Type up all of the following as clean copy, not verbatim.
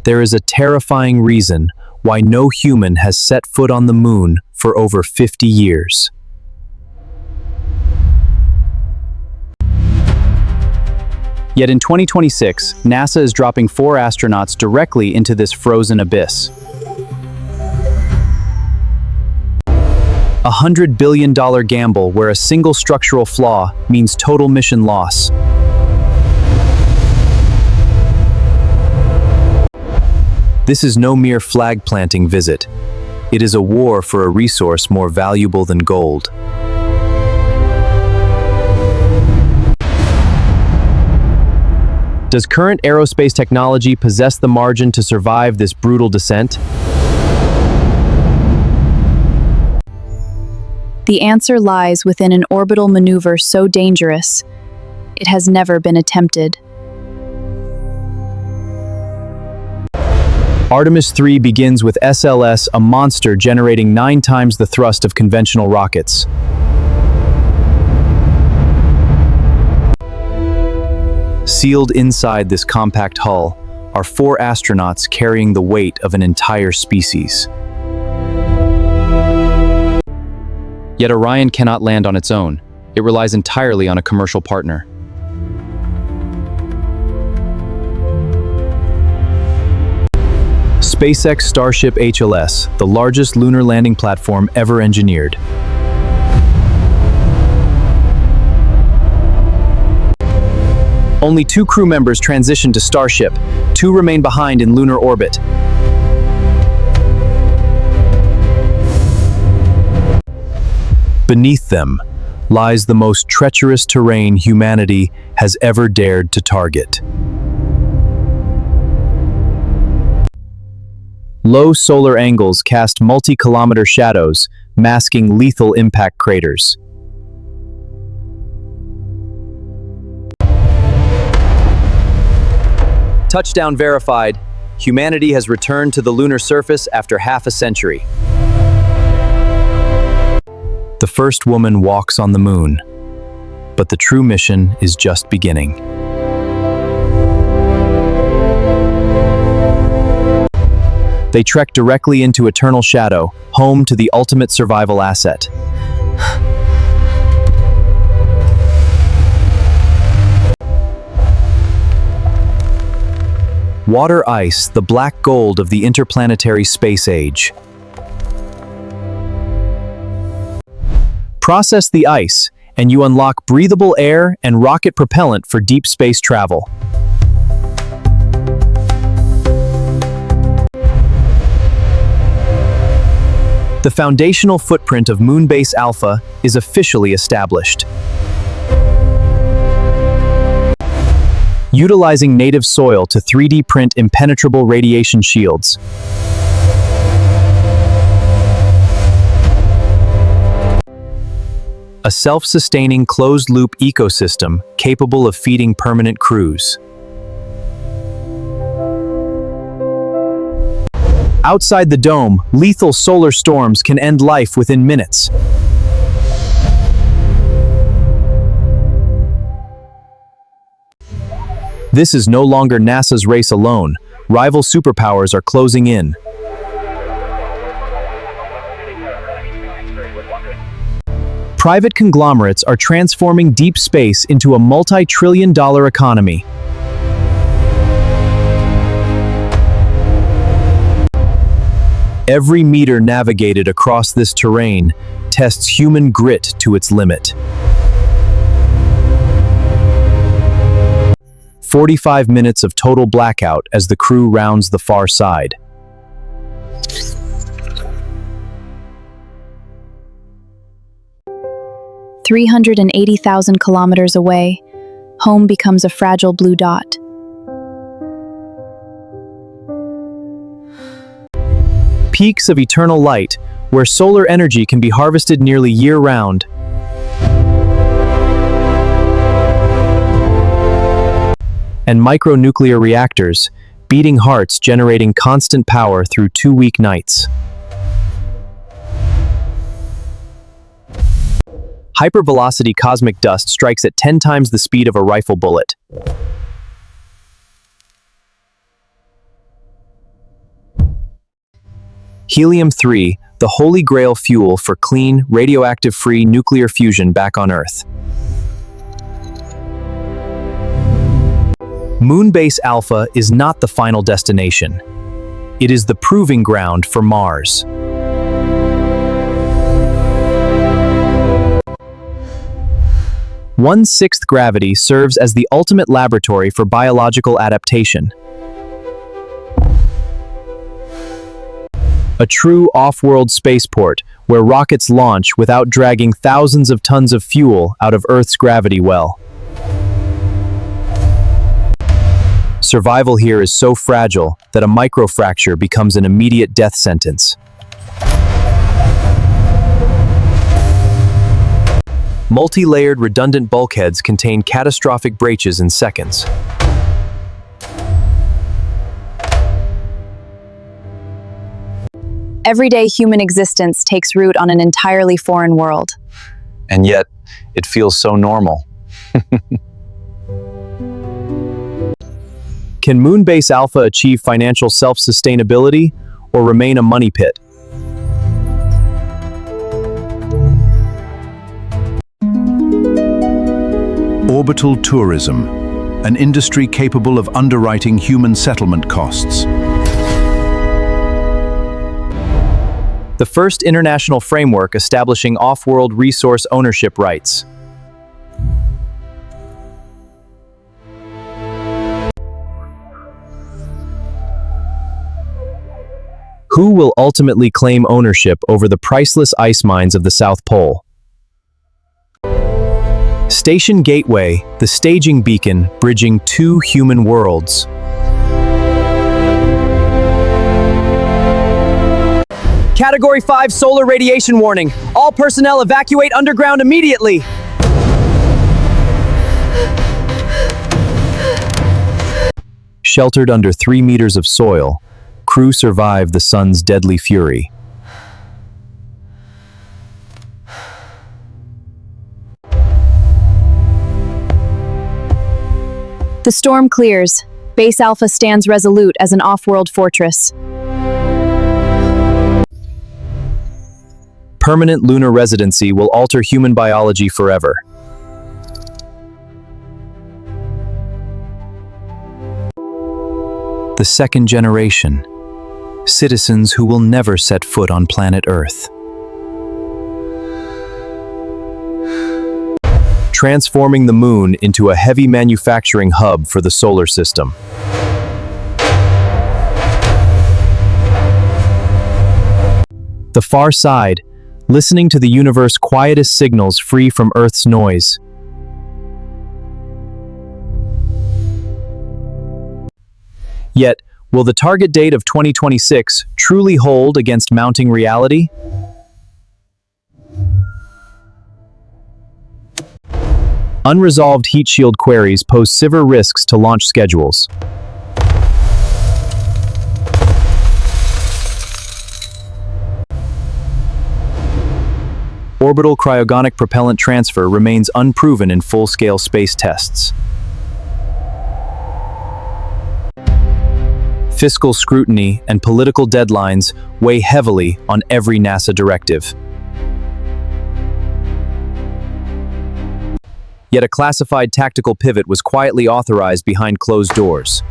There is a terrifying reason why no human has set foot on the moon for over 50 years. Yet in 2026, NASA is dropping 4 astronauts directly into this frozen abyss. $100 billion gamble where a single structural flaw means total mission loss. This is no mere flag-planting visit. It is a war for a resource more valuable than gold. Does current aerospace technology possess the margin to survive this brutal descent? The answer lies within an orbital maneuver so dangerous, it has never been attempted. Artemis III begins with SLS, a monster generating 9 times the thrust of conventional rockets. Sealed inside this compact hull are 4 astronauts carrying the weight of an entire species. Yet Orion cannot land on its own. It relies entirely on a commercial partner. SpaceX Starship HLS, the largest lunar landing platform ever engineered. Only 2 crew members transitioned to Starship. 2 remain behind in lunar orbit. Beneath them lies the most treacherous terrain humanity has ever dared to target. Low solar angles cast multi-kilometer shadows, masking lethal impact craters. Touchdown verified. Humanity has returned to the lunar surface after half a century. The first woman walks on the moon, but the true mission is just beginning. They trek directly into eternal shadow, home to the ultimate survival asset. Water ice, the black gold of the interplanetary space age. Process the ice, and you unlock breathable air and rocket propellant for deep space travel. The foundational footprint of Moonbase Alpha is officially established. Utilizing native soil to 3D print impenetrable radiation shields. A self-sustaining closed-loop ecosystem capable of feeding permanent crews. Outside the dome, lethal solar storms can end life within minutes. This is no longer NASA's race alone. Rival superpowers are closing in. Private conglomerates are transforming deep space into a multi-trillion-dollar economy. Every meter navigated across this terrain tests human grit to its limit. 45 minutes of total blackout as the crew rounds the far side. "380,000 kilometers away, home becomes a fragile blue dot. Peaks of eternal light, where solar energy can be harvested nearly year-round. And micronuclear reactors, beating hearts generating constant power through 2-week nights. Hypervelocity cosmic dust strikes at 10 times the speed of a rifle bullet. Helium-3, the holy grail fuel for clean, radioactive-free nuclear fusion back on Earth. Moonbase Alpha is not the final destination. It is the proving ground for Mars. One-sixth gravity serves as the ultimate laboratory for biological adaptation. A true off-world spaceport where rockets launch without dragging thousands of tons of fuel out of Earth's gravity well. Survival here is so fragile that a microfracture becomes an immediate death sentence. Multi-layered redundant bulkheads contain catastrophic breaches in seconds. Everyday human existence takes root on an entirely foreign world. And yet, it feels so normal. Can Moonbase Alpha achieve financial self-sustainability or remain a money pit? Orbital tourism, an industry capable of underwriting human settlement costs. The first international framework establishing off-world resource ownership rights. Who will ultimately claim ownership over the priceless ice mines of the South Pole? Station Gateway, the staging beacon bridging two human worlds. Category 5 solar radiation warning. All personnel evacuate underground immediately. Sheltered under 3 meters of soil, crew survive the sun's deadly fury. The storm clears. Base Alpha stands resolute as an off-world fortress. Permanent lunar residency will alter human biology forever. The second generation. Citizens who will never set foot on planet Earth. Transforming the moon into a heavy manufacturing hub for the solar system. The far side, listening to the universe's quietest signals free from Earth's noise. Yet, will the target date of 2026 truly hold against mounting reality? Unresolved heat shield queries pose severe risks to launch schedules. Orbital cryogenic propellant transfer remains unproven in full-scale space tests. Fiscal scrutiny and political deadlines weigh heavily on every NASA directive. Yet a classified tactical pivot was quietly authorized behind closed doors.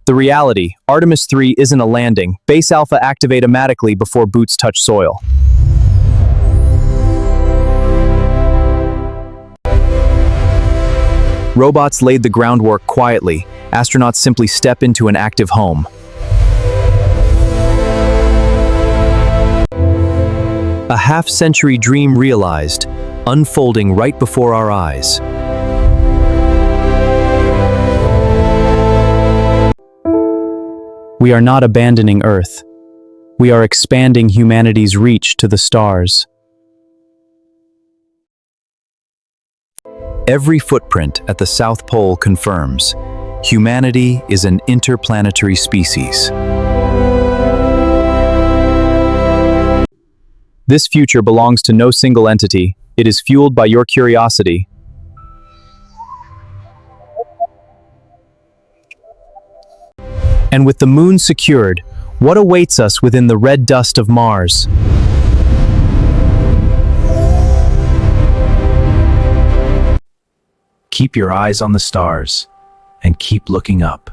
The reality, Artemis III isn't a landing. Base Alpha activate automatically before boots touch soil. Robots laid the groundwork quietly. Astronauts simply step into an active home. A half-century dream realized, unfolding right before our eyes. We are not abandoning Earth. We are expanding humanity's reach to the stars. Every footprint at the South Pole confirms humanity is an interplanetary species. This future belongs to no single entity. It is fueled by your curiosity. And with the moon secured, what awaits us within the red dust of Mars? Keep your eyes on the stars and keep looking up.